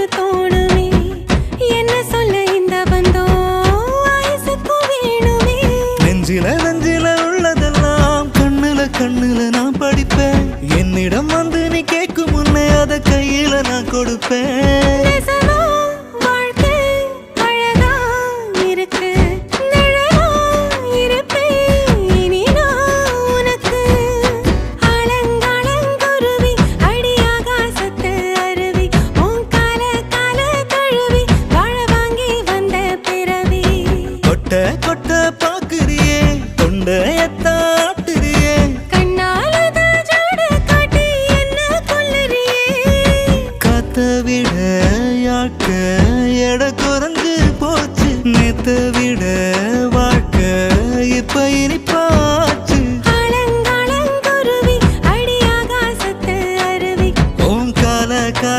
ஒன்னு தோணுமே என்ன சொல்ல இந்த பந்தம் ஆயுசுக்கு வேணுமே நெஞ்சில நெஞ்சில உள்ளதெல்லாம் கண்ணுல கண்ணுல நான் படிப்பேன் என்னிடம் வந்து நீ கேட்கும் முன்னே அத கையில நான் கொடுப்பேன் கொட்ட பாக்குறியே தொண்டையத்தாட்டுறியே கண்ணாலத ஜோட காட்டி என்ன கொல்லறியே காத்த விட யாக்க எடக்கு